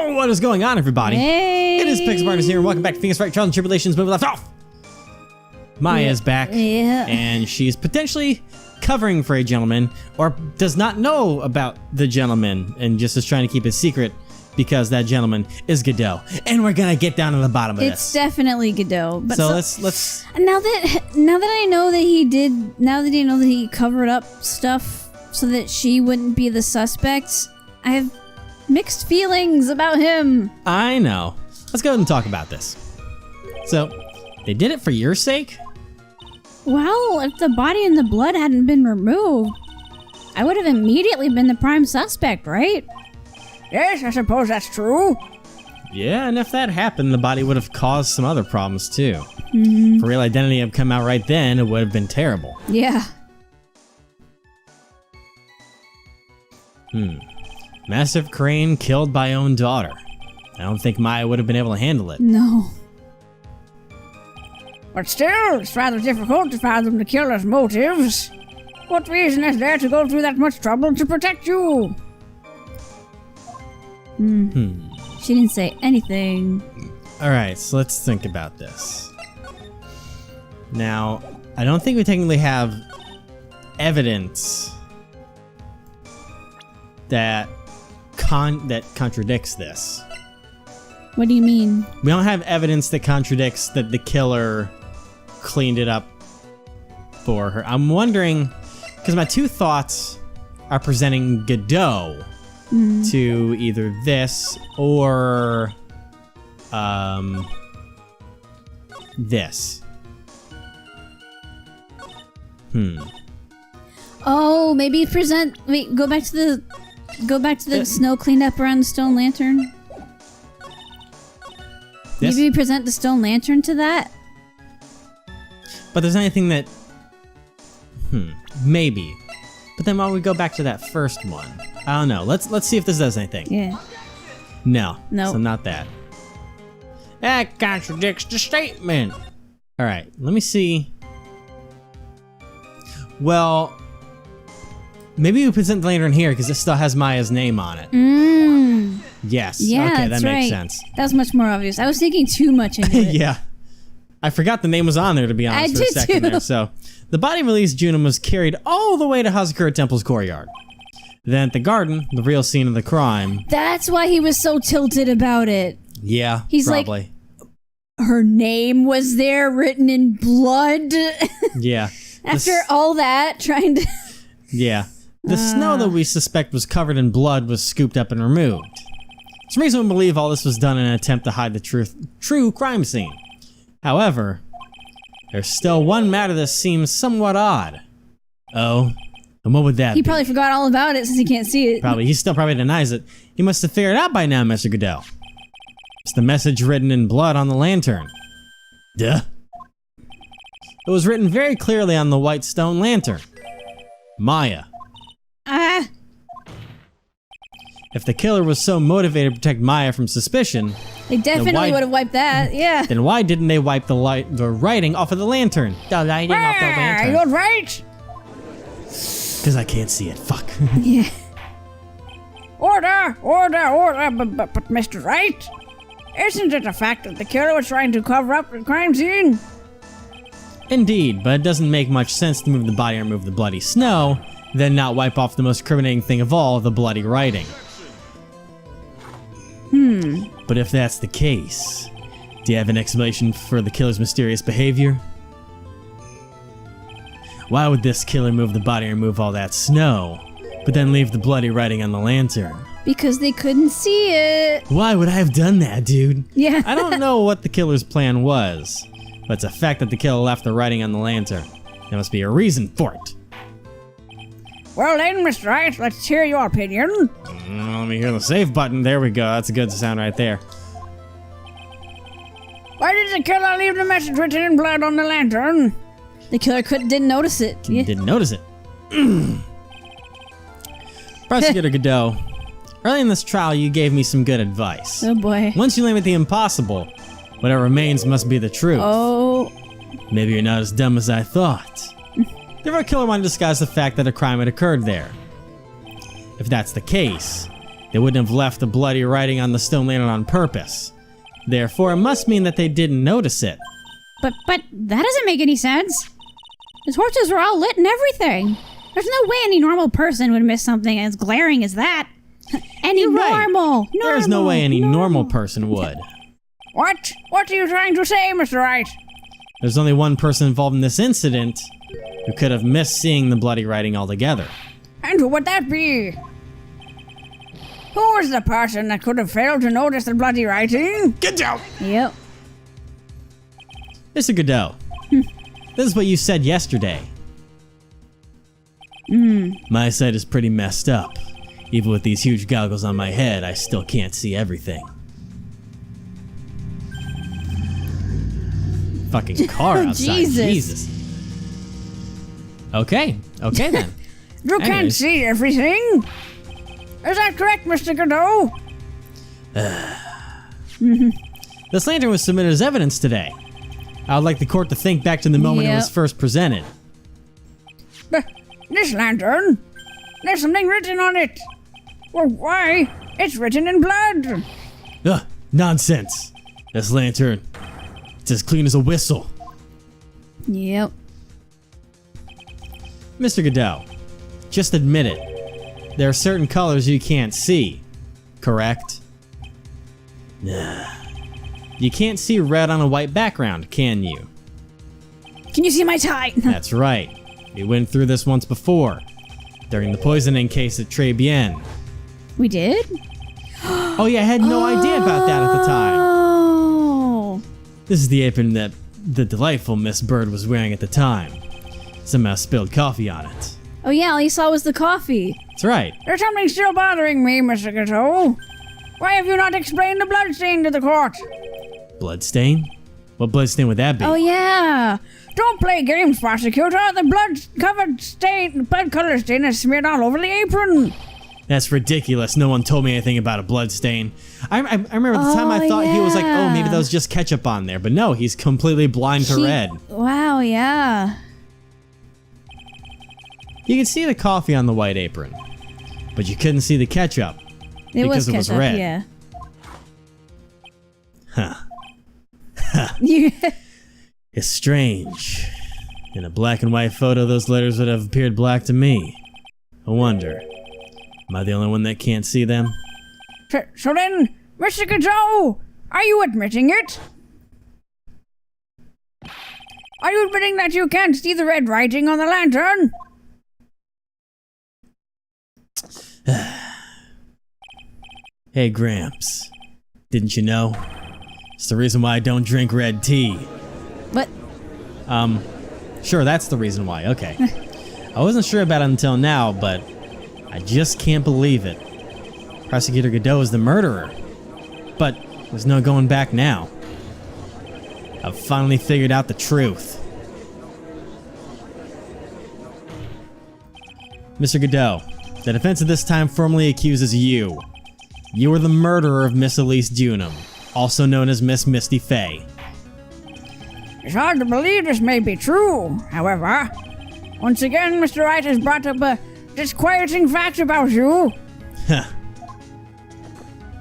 Yo, what is going on, everybody? Hey. It is Pixel here, and welcome back to Phoenix Wright, Trials and Tribulations, where we left off. Maya's back, and she's potentially covering for a gentleman, or does not know about the gentleman, and just is trying to keep it secret because that gentleman is Godot, and we're gonna get down to the bottom of this. It's definitely Godot. But so let's. Now that I know that he did, now that I know that he covered up stuff so that she wouldn't be the suspect, I have mixed feelings about him. I know. Let's go ahead and talk about this. So, they did it for your sake? Well, if the body and the blood hadn't been removed, I would have immediately been the prime suspect, right? Yes, I suppose that's true. Yeah, and if that happened, the body would have caused some other problems too. If a real identity had come out right then, it would have been terrible. Yeah. Massive crane killed by own daughter. I don't think Maya would have been able to handle it. No. But still, it's rather difficult to fathom the killer's motives. What reason is there to go through that much trouble to protect you? She didn't say anything. Alright, so let's think about this. Now, I don't think we technically have evidence that contradicts this. What do you mean? We don't have evidence that contradicts that the killer cleaned it up for her. I'm wondering, because my two thoughts are presenting Godot to either this or this. Oh, maybe present. Wait, go back to the snow cleaned up around the stone lantern. This? Maybe we present the stone lantern to that. But there's anything that... maybe. But then why don't we go back to that first one? I don't know. Let's see if this does anything. Yeah. No. Nope. So not that. That contradicts the statement. Alright, let me see. Well... maybe we present the lantern here because it still has Maya's name on it. Yes. Yeah, okay, that's that makes right. sense. That was much more obvious. I was thinking too much into it. Yeah. I forgot the name was on there, to be honest, I for a did second too. there. So, the body released Junum was carried all the way to Hazakura Temple's courtyard. Then at the garden, the real scene of the crime. That's why he was so tilted about it. Yeah, He's probably. Her name was there written in blood. Yeah. After all that, trying to... Yeah. The snow that we suspect was covered in blood was scooped up and removed. It's reasonable to believe all this was done in an attempt to hide the true crime scene. However, there's still one matter that seems somewhat odd. Oh, and what would that He be? probably forgot all about it since he can't see it. He still probably denies it. He must have figured it out by now, Mr. Godot. It's the message written in blood on the lantern. Duh. It was written very clearly on the white stone lantern. Maya. If the killer was so motivated to protect Maya from suspicion, They definitely would have wiped that, yeah. then why didn't they wipe the writing off of the lantern? The writing off the lantern. You're right. Because I can't see it. Fuck. Yeah. Order, but Mr. Wright, isn't it a fact that the killer was trying to cover up the crime scene? Indeed, but it doesn't make much sense to move the body or remove the bloody snow, then not wipe off the most incriminating thing of all, the bloody writing. But if that's the case, do you have an explanation for the killer's mysterious behavior? Why would this killer move the body and remove all that snow, but then leave the bloody writing on the lantern? Because they couldn't see it. Why would I have done that, dude? Yeah. I don't know what the killer's plan was, but it's a fact that the killer left the writing on the lantern. There must be a reason for it. Well then, Mr. Wright, let's hear your opinion. Let me hear the save button. There we go. That's a good sound right there. Why did the killer leave the message written in blood on the lantern? The killer didn't notice it. Yeah. Didn't notice it. Prosecutor Godot, early in this trial you gave me some good advice. Oh boy. Once you limit the impossible, whatever remains must be the truth. Oh. Maybe you're not as dumb as I thought. The killer wanted to disguise the fact that a crime had occurred there. If that's the case, They wouldn't have left the bloody writing on the stone lantern on purpose. Therefore, it must mean that they didn't notice it. But that doesn't make any sense. The torches were all lit and everything. There's no way any normal person would miss something as glaring as that. You're right. Normal. There's no way any normal person would. What? What are you trying to say, Mr. Wright? There's only one person involved in this incident who could have missed seeing the bloody writing altogether. And who would that be? Who was the person that could have failed to notice the bloody writing? Get down! Yep. Mr. Godot, this is what you said yesterday. My sight is pretty messed up. Even with these huge goggles on my head, I still can't see everything. Fucking car outside. Jesus. Okay then. You can't see everything. Is that correct, Mr. Godot? This lantern was submitted as evidence today. I would like the court to think back to the moment it was first presented. This lantern? There's something written on it. Well, why? It's written in blood. Ugh, nonsense. This lantern, it's as clean as a whistle. Yep. Mr. Godot, just admit it. There are certain colors you can't see, correct? Nah. You can't see red on a white background, can you? Can you see my tie? That's right. We went through this once before, during the poisoning case at Tribulations. We did? Oh yeah, I had no idea about that at the time. Oh. This is the apron that the delightful Miss Bird was wearing at the time. Somehow spilled coffee on it. Oh yeah, all you saw was the coffee. That's right. There's something still bothering me, Mr. Godot. Why have you not explained the bloodstain to the court? Bloodstain? What bloodstain would that be? Oh yeah. Don't play games, prosecutor. The blood color stain is smeared all over the apron. That's ridiculous. No one told me anything about a blood stain. I remember at the time I thought he was like, oh, maybe that was just ketchup on there. But no, he's completely blind to red. Wow, yeah. You could see the coffee on the white apron, but you couldn't see the ketchup because it was red. Yeah. Huh. Yeah. It's strange. In a black and white photo, those letters would have appeared black to me. I wonder, am I the only one that can't see them? So then, Mr. Godot, are you admitting it? Are you admitting that you can't see the red writing on the lantern? Hey, Gramps. Didn't you know? It's the reason why I don't drink red tea. What? Sure, that's the reason why. Okay. I wasn't sure about it until now, but I just can't believe it. Prosecutor Godot is the murderer. But there's no going back now. I've finally figured out the truth. Mr. Godot, the defense at this time formally accuses you. You are the murderer of Miss Elise Dunham, also known as Miss Misty Fey. It's hard to believe this may be true, however. Once again, Mr. Wright has brought up a disquieting fact about you. Huh.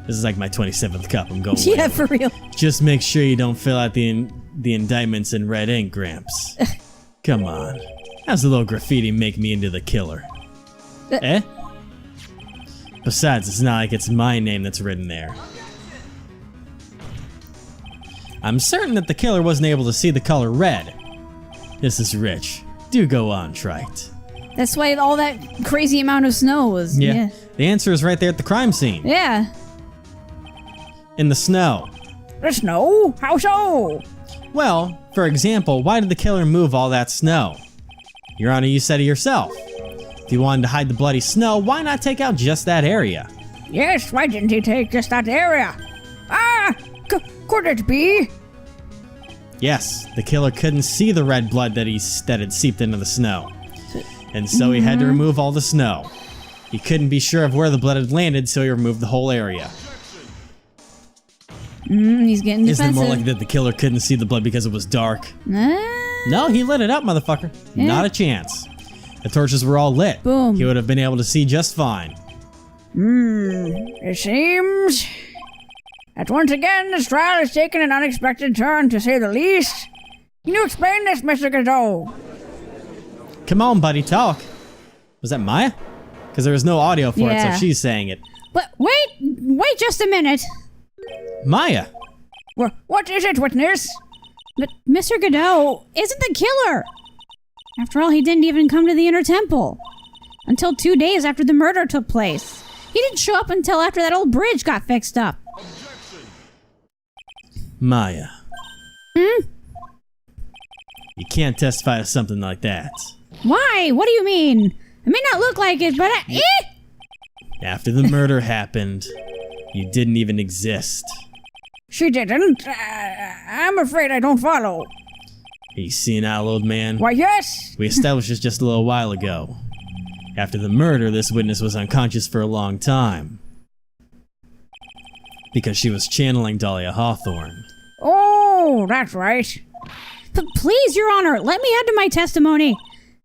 This is like my 27th cup. I'm going Yeah, with. for real. Just make sure you don't fill out the indictments in red ink, Gramps. Come on. How's a little graffiti make me into the killer? Eh? Besides, it's not like it's my name that's written there. I'm certain that the killer wasn't able to see the color red. This is rich. Do go on, Trite. That's why all that crazy amount of snow was. Yeah. The answer is right there at the crime scene. Yeah. In the snow. The snow? How so? Well, for example, why did the killer move all that snow? Your Honor, you said it yourself. If he wanted to hide the bloody snow, why not take out just that area? Yes, why didn't he take just that area? Could it be? Yes, the killer couldn't see the red blood that had seeped into the snow. And so he had to remove all the snow. He couldn't be sure of where the blood had landed, so he removed the whole area. He's getting defensive. Isn't it more likely that the killer couldn't see the blood because it was dark? No, he lit it up, motherfucker. Yeah. Not a chance. The torches were all lit. Boom. He would have been able to see just fine. It seems that once again this trial has taken an unexpected turn, to say the least. Can you explain this, Mr. Godot? Come on, buddy, talk. Was that Maya? Because there was no audio for it, so she's saying it. But wait just a minute. Maya! What is it, witness? But Mr. Godot isn't the killer. After all, he didn't even come to the Inner Temple until 2 days after the murder took place. He didn't show up until after that old bridge got fixed up. Maya. You can't testify to something like that. Why? What do you mean? It may not look like it, but After the murder happened, you didn't even exist. She didn't? I'm afraid I don't follow. Are you senile, old man? Why, yes. We established this just a little while ago. After the murder, this witness was unconscious for a long time. Because she was channeling Dahlia Hawthorne. Oh, that's right. Please, Your Honor, let me add to my testimony.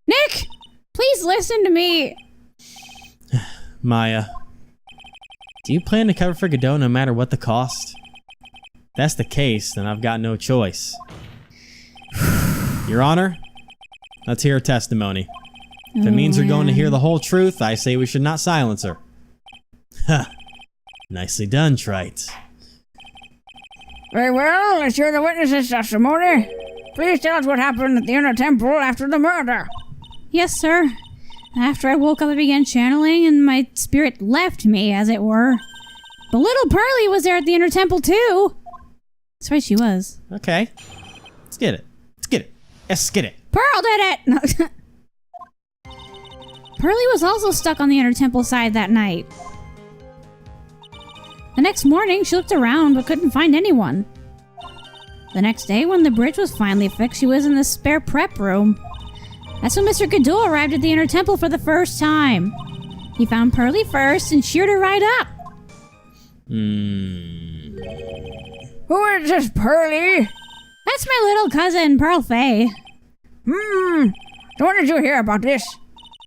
Nick, please listen to me. Maya, do you plan to cover for Godot no matter what the cost? If that's the case, then I've got no choice. Your Honor, let's hear her testimony. If it means we're going to hear the whole truth, I say we should not silence her. Ha! Nicely done, Wright. Very well, let's hear the witness's testimony. Please tell us what happened at the Inner Temple after the murder. Yes, sir. After I woke up, I began channeling, and my spirit left me, as it were. But little Pearlie was there at the Inner Temple, too. That's right, she was. Okay. Let's get it. Let's get it. Let's get it. Pearl did it! No. Pearlie was also stuck on the Inner Temple side that night. The next morning, she looked around but couldn't find anyone. The next day, when the bridge was finally fixed, she was in the spare prep room. That's when Mr. Godot arrived at the Inner Temple for the first time. He found Pearlie first and cheered her right up. Who is this Pearlie? That's my little cousin, Pearl Faye. So when did you hear about this?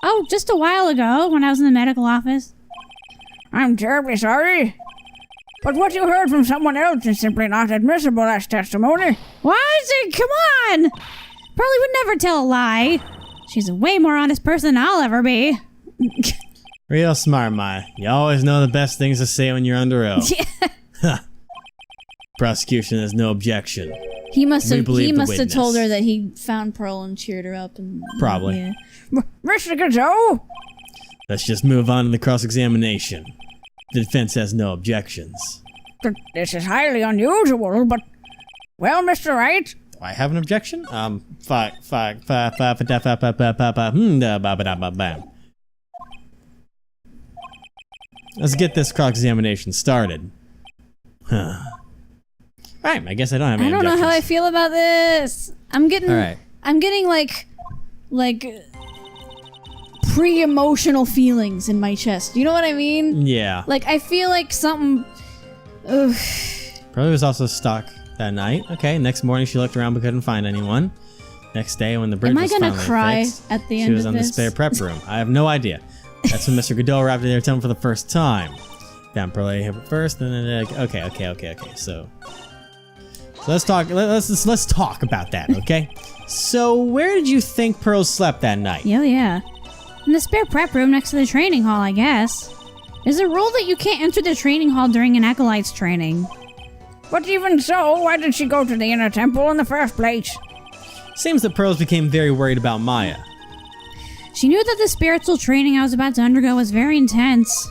Oh, just a while ago, when I was in the medical office. I'm terribly sorry. But what you heard from someone else is simply not admissible as testimony. What? Come on! Pearlie would never tell a lie. She's a way more honest person than I'll ever be. Real smart, Maya. You always know the best things to say when you're under oath. Yeah. Prosecution has no objection. He must have witness. told her that he found Pearl and cheered her up. And Probably. Yeah. Mr. Godot? Let's just move on to the cross-examination. The defense has no objections. This is highly unusual, but... Well, Mr. Wright? Do I have an objection? Let's get this cross-examination started. Alright, I guess I don't have any I don't know how I feel about this. I'm getting like pre-emotional feelings in my chest. You know what I mean? Yeah. Like, I feel like something... Ugh. Probably was also stuck that night. Okay, next morning she looked around but couldn't find anyone. Next day when the bridge was finally fixed, Am I gonna cry at the end of this? She was on the spare prep room. I have no idea. That's when Mr. Godot arrived at their temple for the first time. Found Pearlie first, and then okay. So let's talk. Let's talk about that, okay? So where did you think Pearl slept that night? Yeah. In the spare prep room next to the training hall, I guess. There's a rule that you can't enter the training hall during an acolyte's training. But even so, why did she go to the Inner Temple in the first place? Seems that Pearls became very worried about Maya. She knew that the spiritual training I was about to undergo was very intense.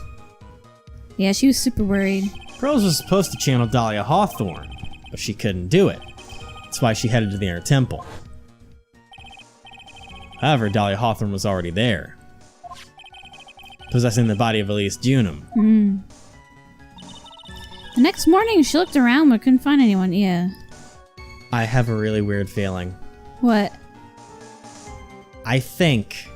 Yeah, she was super worried. Pearls was supposed to channel Dahlia Hawthorne, but she couldn't do it. That's why she headed to the Inner Temple. However, Dahlia Hawthorne was already there, possessing the body of Elise Junum. The next morning, she looked around but couldn't find anyone. Yeah. I have a really weird feeling. What? I think...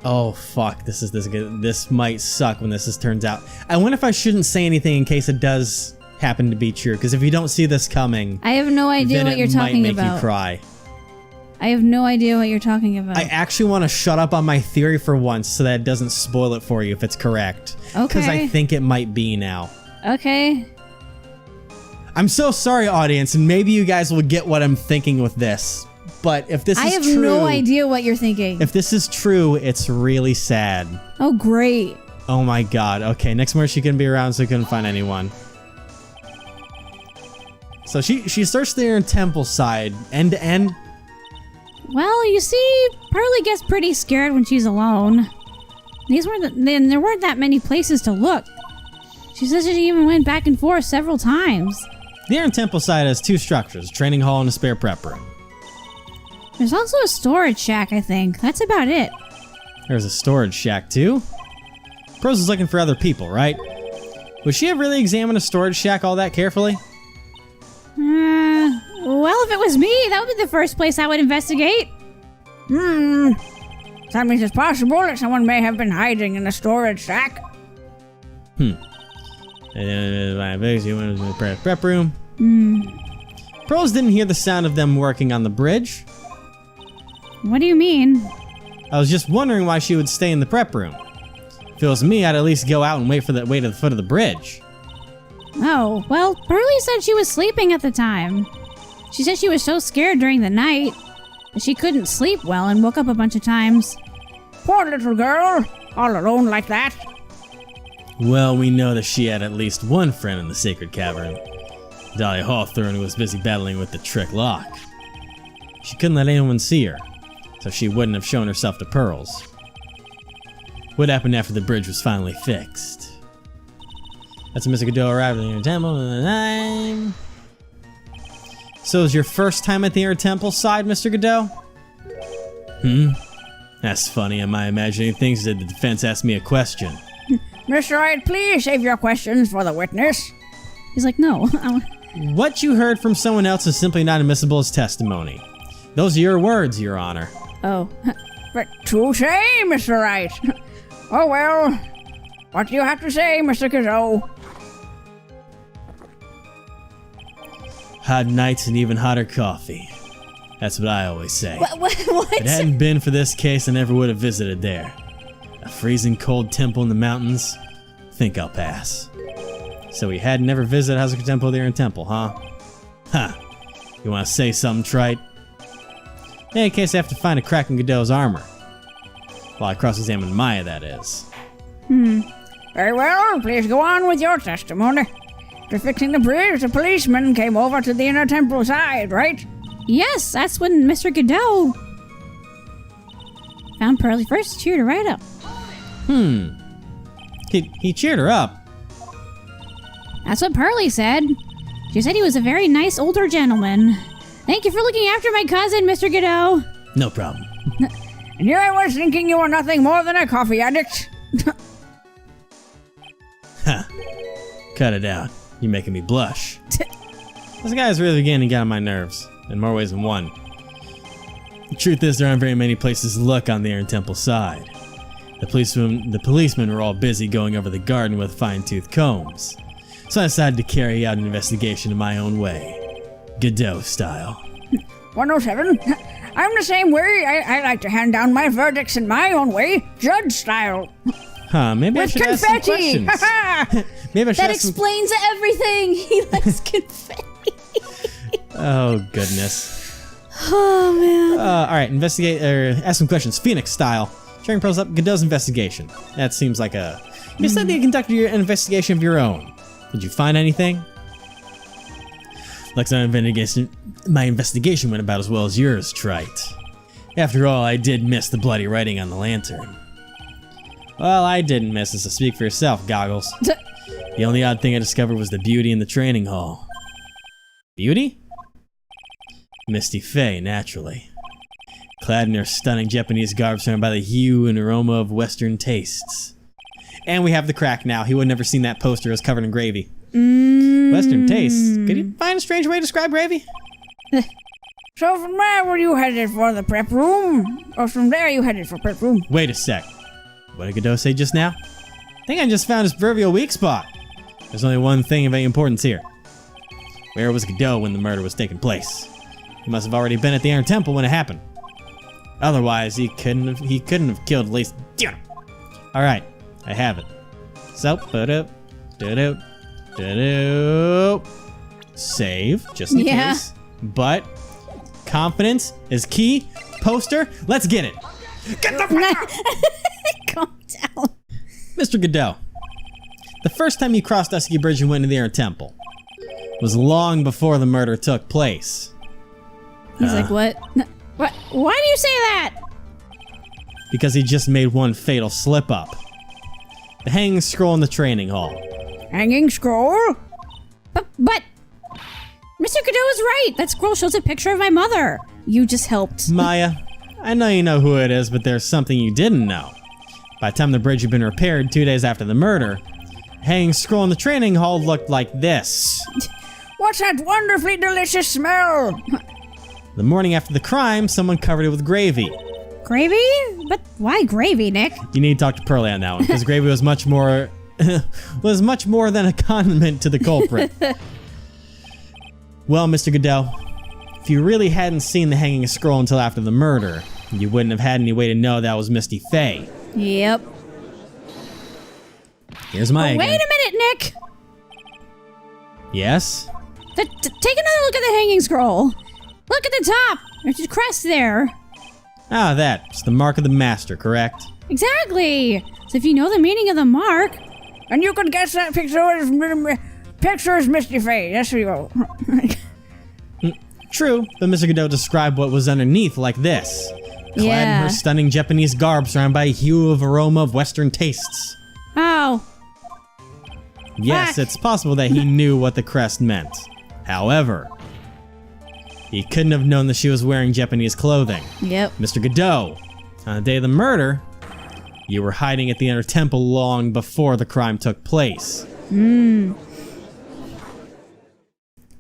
Oh, fuck. This might suck when this turns out. I wonder if I shouldn't say anything in case it does happen to be true, because if you don't see this coming... I have no idea what you're talking about. It might make you cry. I have no idea what you're talking about. I actually want to shut up on my theory for once so that it doesn't spoil it for you if it's correct. Okay. Because I think it might be now. Okay. I'm so sorry, audience, and maybe you guys will get what I'm thinking with this. But if this is true... I have no idea what you're thinking. If this is true, it's really sad. Oh, great. Oh my god. Okay, next morning she couldn't be around, so couldn't find anyone. So she searched their temple side, end to end. Well, you see, Pearly gets pretty scared when she's alone. There weren't that many places to look. She says she even went back and forth several times. The Iron Temple side has 2 structures, a training hall and a spare prep room. There's also a storage shack, I think. That's about it. There's a storage shack, too? Prose is looking for other people, right? Would she have really examined a storage shack all that carefully? Well, if it was me, that would be the first place I would investigate. That means it's possible that someone may have been hiding in a storage shack. Prep room. Prose didn't hear the sound of them working on the bridge. What do you mean? I was just wondering why she would stay in the prep room. If it was me, I'd at least go out and wait to the foot of the bridge. Oh, well, Pearly said she was sleeping at the time. She said she was so scared during the night that she couldn't sleep well and woke up a bunch of times. Poor little girl, all alone like that. Well, we know that she had at least one friend in the sacred cavern. Dahlia Hawthorne, who was busy battling with the trick lock. She couldn't let anyone see her, so she wouldn't have shown herself to Pearls. What happened after the bridge was finally fixed? That's when Mr. Godot arrived in the Inner Temple. So it was your first time at the Inner Temple side, Mr. Godot? That's funny. Am I imagining things? Did the defense ask me a question? Mr. Wright, please save your questions for the witness. He's like, no. What you heard from someone else is simply not admissible as testimony. Those are your words, Your Honor. Oh. But touche, Mr. Wright. Oh well. What do you have to say, Mr. Godot? Hot nights and even hotter coffee. That's what I always say. What? If it hadn't been for this case, I never would have visited there. A freezing cold temple in the mountains? Think I'll pass. So we had never visited Hazuka Temple there in Temple, huh? You want to say something, Trite? In case I have to find a crack in Godot's armor. While I cross-examine Maya, that is. Very well, please go on with your testimony. After fixing the bridge, the policeman came over to the Inner Temple side, right? Yes, that's when Mr. Godot found Pearly first, cheered her right up. He cheered her up. That's what Pearly said. She said he was a very nice older gentleman. Thank you for looking after my cousin, Mr. Godot. No problem. And here I was thinking you were nothing more than a coffee addict. Cut it out. You're making me blush. This guy's really beginning to get on my nerves, in more ways than one. The truth is, there aren't very many places to look on the Iron Temple side. The policemen were all busy going over the garden with fine-tooth combs, so I decided to carry out an investigation in my own way. Godot style. 107. I'm the same way. I like to hand down my verdicts in my own way, judge style. Maybe I should ask some questions. Maybe I should That ask explains everything. He likes confetti. Oh, goodness. Oh, man. Alright, investigate, ask some questions, Phoenix style. Sharing pros up Godot's investigation. That seems like a... You said that you conducted an investigation of your own. Did you find anything? Looks like my investigation went about as well as yours, Trite. After all, I did miss the bloody writing on the lantern. Well, I didn't miss it, so speak for yourself, Goggles. The only odd thing I discovered was the beauty in the training hall. Beauty? Misty Faye, naturally. Clad in her stunning Japanese garb surrounded by the hue and aroma of Western tastes. And we have the crack now. He would never seen that poster. It was covered in gravy. Western tastes. Could you find a strange way to describe gravy? So from there, were you headed for the prep room? Or from there, you headed for prep room? Wait a sec. What did Godot say just now? I think I just found his proverbial weak spot. There's only one thing of any importance here. Where was Godot when the murder was taking place? He must have already been at the Inner Temple when it happened. Otherwise, he couldn't have killed at least. All right, I have it. So, save just in case. But confidence is key. Poster, let's get it. Get the Calm down. Mr. Godot, the first time you crossed Dusky Bridge and went to the Inner Temple was long before the murder took place. He's like, what? What? Why do you say that? Because he just made one fatal slip-up. The hanging scroll in the training hall. Hanging scroll? But Mr. Godot is right. That scroll shows a picture of my mother. You just helped. Maya, I know you know who it is, but there's something you didn't know. By the time the bridge had been repaired 2 days after the murder, the hanging scroll in the training hall looked like this. What's that wonderfully delicious smell? The morning after the crime, someone covered it with gravy. Gravy? But why gravy, Nick? You need to talk to Pearlie on that one, because gravy was much more than a condiment to the culprit. Well, Mr. Godot, if you really hadn't seen the hanging scroll until after the murder, you wouldn't have had any way to know that was Misty Faye. Yep. Here's my. Wait a minute, Nick. Yes? Take another look at the hanging scroll. Look at the top. There's a crest there. Ah, that's the mark of the master, correct? Exactly. So if you know the meaning of the mark, And you could guess that picture is Misty Faye. Yes, we go. True, but Mr. Godot described what was underneath like this. Clad in her stunning Japanese garb surrounded by a hue of aroma of Western tastes. oh, Yes, Fuck. it's possible that he knew what the crest meant. However, he couldn't have known that she was wearing Japanese clothing. yep. Mr. Godot, on the day of the murder, you were hiding at the Inner Temple long before the crime took place.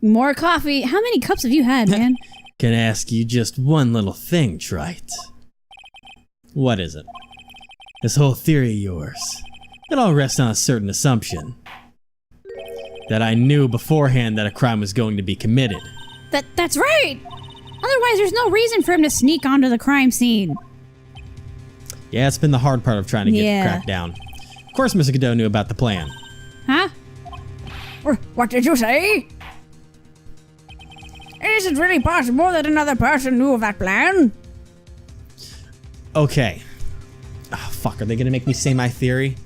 More coffee. How many cups have you had, man? Can I ask you just one little thing, Wright? What is it? This whole theory of yours, it all rests on a certain assumption. That I knew beforehand that a crime was going to be committed. That's right. Otherwise, there's no reason for him to sneak onto the crime scene. Yeah, it's been the hard part of trying to get it cracked down. Of course Mr. Godot knew about the plan. Huh? What did you say? Is it really possible that another person knew of that plan? Okay. Oh, fuck, are they gonna make me say my theory?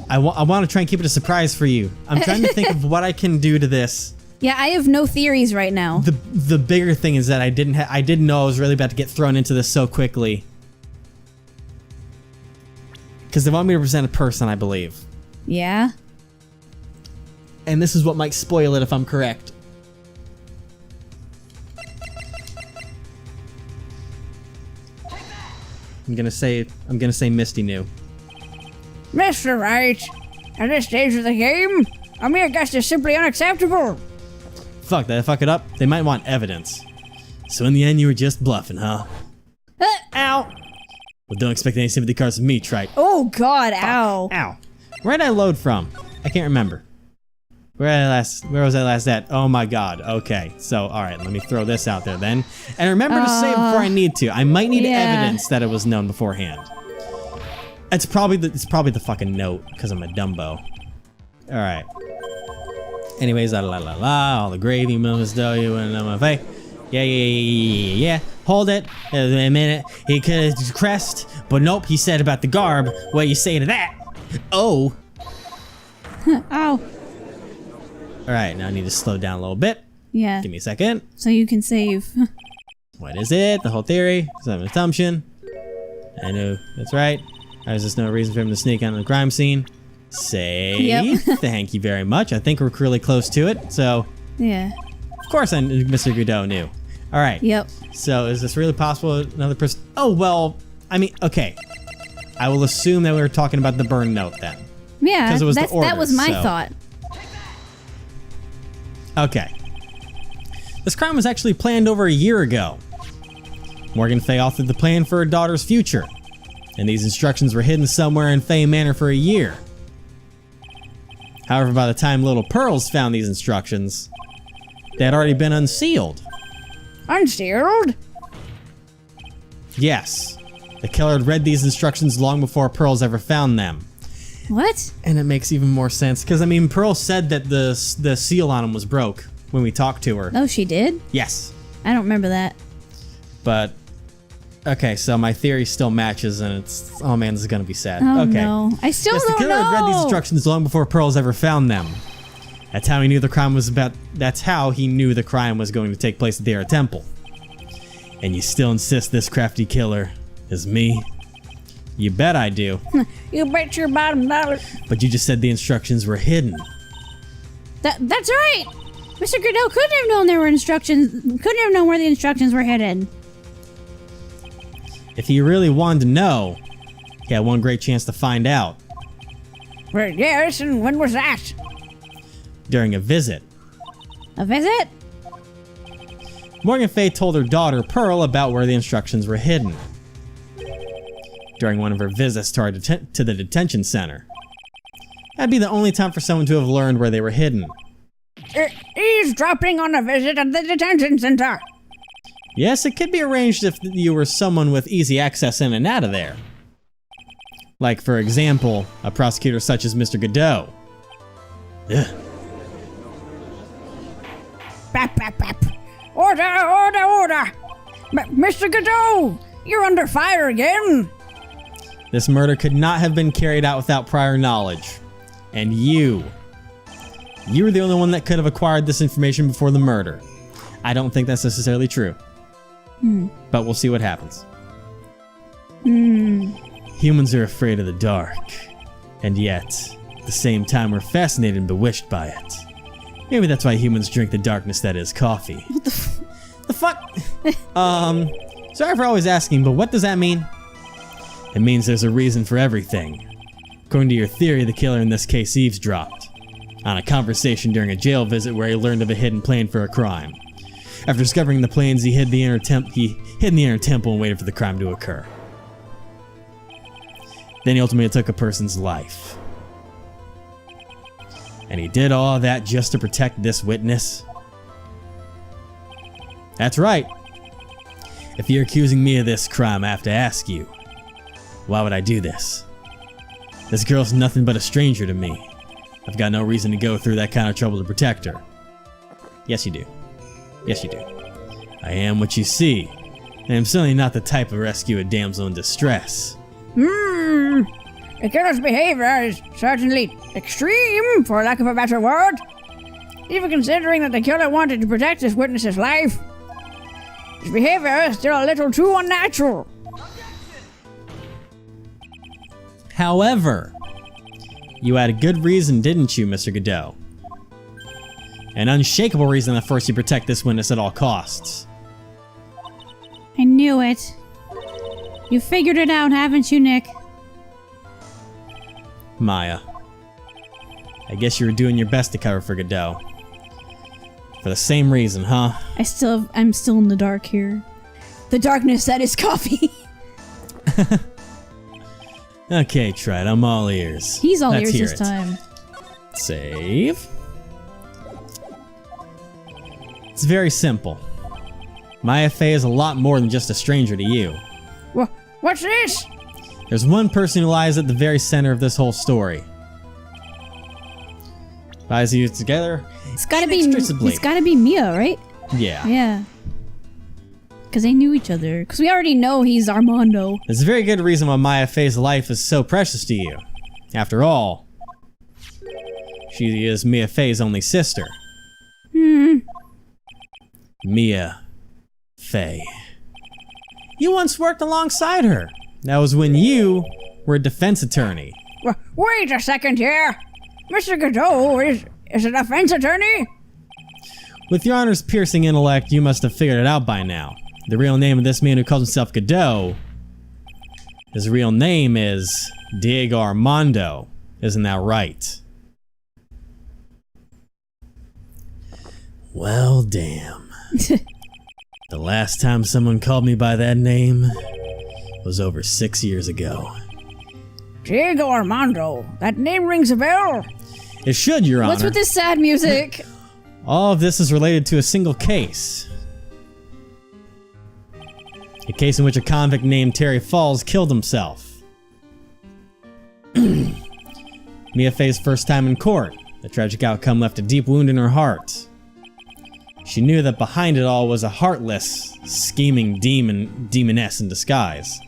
I want to try and keep it a surprise for you. I'm trying to think of what I can do to this. Yeah, I have no theories right now. The bigger thing is that I didn't know I was really about to get thrown into this so quickly. Because they want me to present a person, I believe. Yeah? And this is what might spoil it if I'm correct. I'm gonna say Misty knew. Mr. Wright, at this stage of the game, a mere guess is simply unacceptable. Fuck, did I fuck it up? They might want evidence. So in the end, you were just bluffing, huh? Ow! Well, don't expect any sympathy cards from me, Trite. Oh God! Ow! Ow. Where'd I load from? I can't remember. Where was I last at? Oh my god. Okay. So, alright, let me throw this out there then. And remember to save before I need to. I might need evidence that it was known beforehand. It's probably the fucking note, because I'm a Dumbo. Alright. Anyways, all the gravy moments though you went on my face. Yeah. Hold it. A minute. He could have crest, but nope, he said about the garb. What you say to that? Oh. Ow! Alright, now I need to slow down a little bit. Yeah. Give me a second. So you can save. What is it? The whole theory? It's an assumption. I know that's right. There's just no reason for him to sneak onto the crime scene. Save. Yep. Thank you very much. I think we're really close to it. So, Yeah. of course, Mr. Godot knew. All right. Yep. So, is this really possible? Another person? Oh well. I mean, okay. I will assume that we were talking about the burn note then. Yeah. 'Cause it was the that was orders, my so. thought. Okay. This crime was actually planned over a year ago. Morgan Fay authored the plan for her daughter's future, and these instructions were hidden somewhere in Fay Manor for a year. However, by the time Little Pearls found these instructions, that had already been unsealed. Unsealed? Yes. The killer had read these instructions long before Pearl's ever found them. What? And it makes even more sense, because, I mean, Pearl said that the seal on him was broke when we talked to her. Oh, she did? Yes. I don't remember that. But, okay, so my theory still matches, and it's, oh man, this is going to be sad. Oh, okay. no. I still Yes, don't the killer know. had read these instructions long before Pearl's ever found them. That's how he knew the crime was about, that's how he knew the crime was going to take place at the Air Temple. And you still insist this crafty killer is me? You bet I do. You bet your bottom dollar. But you just said the instructions were hidden. That's right. Mr. Godot couldn't have known there were instructions. Couldn't have known where the instructions were hidden. If he really wanted to know, he had one great chance to find out. Well, yes, and when was that? During a visit. A visit? Morgan Fay told her daughter, Pearl, about where the instructions were hidden. During one of her visits to the detention center. That'd be the only time for someone to have learned where they were hidden. Eavesdropping on a visit at the detention center. Yes, it could be arranged if you were someone with easy access in and out of there. Like, for example, a prosecutor such as Mr. Godot. Ugh. Bap, bap, bap. Order, order, order. Mr. Godot, you're under fire again. This murder could not have been carried out without prior knowledge. And you were the only one that could have acquired this information before the murder. I don't think that's necessarily true. But we'll see what happens. Humans are afraid of the dark. And yet, at the same time, we're fascinated and bewitched by it. Maybe that's why humans drink the darkness that is coffee. What the fuck? Sorry for always asking, but what does that mean? It means there's a reason for everything. According to your theory, the killer in this case eavesdropped on a conversation during a jail visit where he learned of a hidden plane for a crime. After discovering the planes, he hid in the inner temple and waited for the crime to occur. Then he ultimately took a person's life. And he did all that just to protect this witness? That's right. If you're accusing me of this crime, I have to ask you, why would I do this? This girl's nothing but a stranger to me. I've got no reason to go through that kind of trouble to protect her. Yes, you do. Yes, you do. I am what you see. And I'm certainly not the type to rescue a damsel in distress. The killer's behavior is certainly extreme, for lack of a better word. Even considering that the killer wanted to protect his witness's life, his behavior is still a little too unnatural. However, you had a good reason, didn't you, Mr. Godot? An unshakable reason that forced you to protect this witness at all costs. I knew it. You figured it out, haven't you, Nick? Maya, I guess you were doing your best to cover for Godot. For the same reason, huh? I'm still in the dark here. The darkness that is coffee. Okay, Trite, I'm all ears. He's all Let's ears hear this it. time. Save. It's very simple. Maya Fey is a lot more than just a stranger to you. What's this? There's one person who lies at the very center of this whole story. Ties you together. It's gotta be. inextricably. It's gotta be Mia, right? Yeah. Yeah. Because they knew each other. Because we already know he's Armando. There's a very good reason why Maya Fey's life is so precious to you. After all, she is Mia Fey's only sister. Mia Fey. You once worked alongside her. That was when you were a defense attorney. Wait a second here. Mr. Godot is a defense attorney? With your honor's piercing intellect, you must have figured it out by now. The real name of this man who calls himself Godot, his real name is Diego Armando. Isn't that right? Well, damn. The last time someone called me by that name was over 6 years ago. Diego Armando. That name rings a bell. It should, Your Honor. What's with this sad music? All of this is related to a single case. A case in which a convict named Terry Falls killed himself. Mia Fey's first time in court. The tragic outcome left a deep wound in her heart. She knew that behind it all was a heartless, scheming demoness in disguise.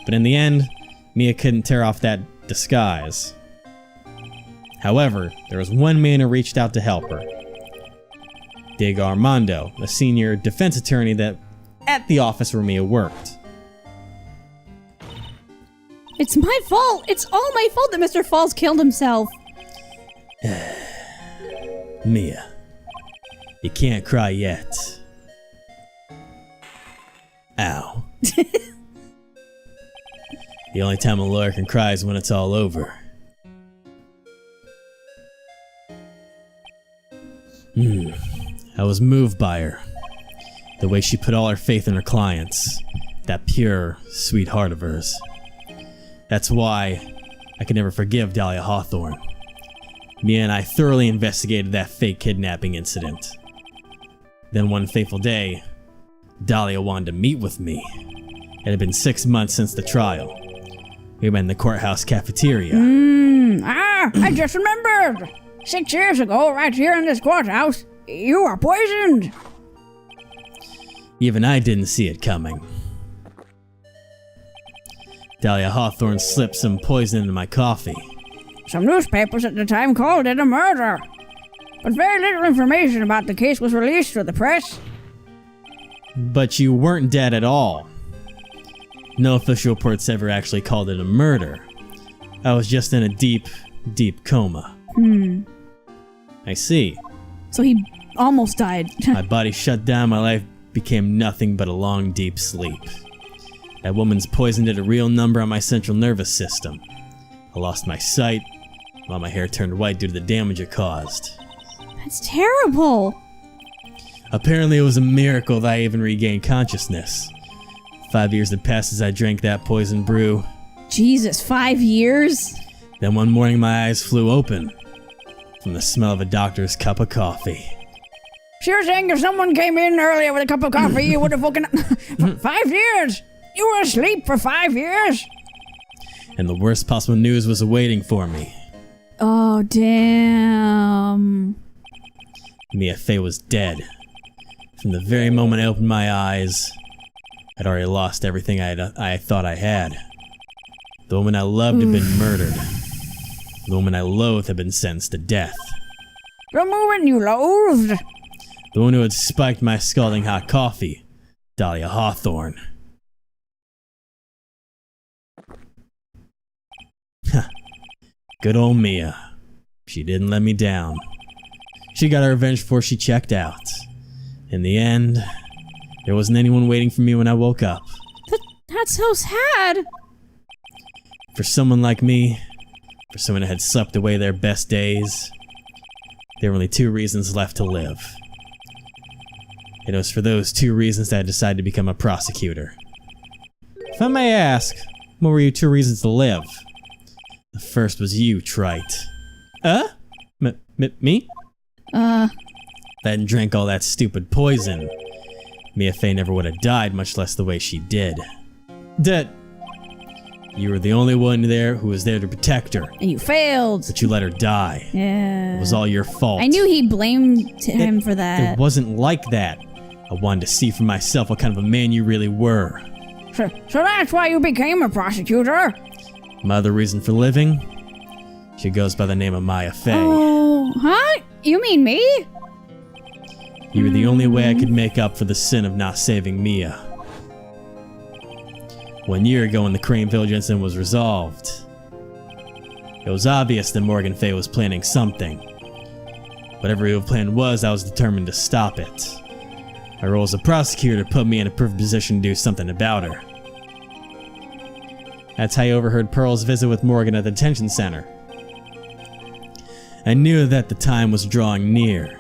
But in the end, Mia couldn't tear off that disguise. However, there was one man who reached out to help her. Diego Armando, a senior defense attorney at the office where Mia worked. It's my fault! It's all my fault that Mr. Falls killed himself! Mia, you can't cry yet. Ow. The only time a lawyer can cry is when it's all over. I was moved by her. The way she put all her faith in her clients. That pure, sweet heart of hers. That's why I could never forgive Dahlia Hawthorne. Mia and I thoroughly investigated that fake kidnapping incident. Then one fateful day, Dahlia wanted to meet with me. It had been 6 months since the trial. We met in the courthouse cafeteria. I just remembered! 6 years ago, right here in this courthouse, you were poisoned! Even I didn't see it coming. Dahlia Hawthorne slipped some poison into my coffee. Some newspapers at the time called it a murder. But very little information about the case was released to the press. But you weren't dead at all. No official reports ever actually called it a murder. I was just in a deep, deep coma. I see. So he almost died. My body shut down, my life became nothing but a long, deep sleep. That woman's poison did a real number on my central nervous system. I lost my sight, while my hair turned white due to the damage it caused. That's terrible! Apparently it was a miracle that I even regained consciousness. 5 years had passed as I drank that poison brew. Jesus, 5 years? Then one morning my eyes flew open from the smell of a doctor's cup of coffee. So you're saying if someone came in earlier with a cup of coffee, you would have woken up? 5 years? You were asleep for 5 years? And the worst possible news was awaiting for me. Oh, damn. Mia Fey was dead. From the very moment I opened my eyes, I'd already lost everything I thought I had. The woman I loved had been murdered. The woman I loathed had been sentenced to death. The woman you loathed? The one who had spiked my scalding hot coffee, Dahlia Hawthorne. Good old Mia. She didn't let me down. She got her revenge before she checked out. In the end, there wasn't anyone waiting for me when I woke up. That's so sad. For someone like me, for someone who had slept away their best days, there were only 2 reasons left to live. It was for those 2 reasons that I decided to become a prosecutor. If I may ask, what were your 2 reasons to live? The first was you, Trite. Me? I hadn't drank all that stupid poison. Mia Fey never would have died, much less the way she did. You were the only one there who was there to protect her. And you failed. But you let her die. Yeah. It was all your fault. I knew he blamed him for that. It wasn't like that. I wanted to see for myself what kind of a man you really were. So that's why you became a prosecutor? My other reason for living? She goes by the name of Maya Fey. Oh, huh? You mean me? You were the only way I could make up for the sin of not saving Mia. 1 year ago when the Crane Village incident was resolved, it was obvious that Morgan Fey was planning something. Whatever her plan was, I was determined to stop it. My role as a prosecutor put me in a perfect position to do something about her. That's how I overheard Pearl's visit with Morgan at the detention center. I knew that the time was drawing near.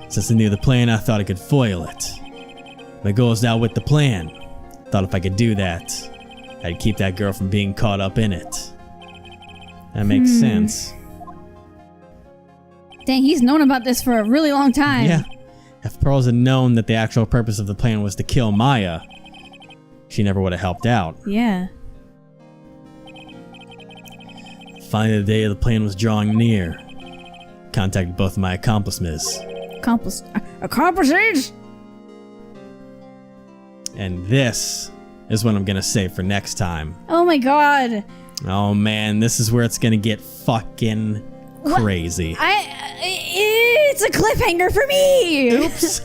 Since I knew the plan, I thought I could foil it. My goal is to outwit the plan. Thought if I could do that, I'd keep that girl from being caught up in it. That makes sense. Dang, he's known about this for a really long time. Yeah. If Pearls had known that the actual purpose of the plan was to kill Maya, she never would have helped out. Yeah. Finally, the day of the plan was drawing near. Contacted both of my accomplices. Accomplices? And this is what I'm gonna save for next time. Oh my god. Oh man, this is where it's gonna get fucking crazy. It's a cliffhanger for me. Oops.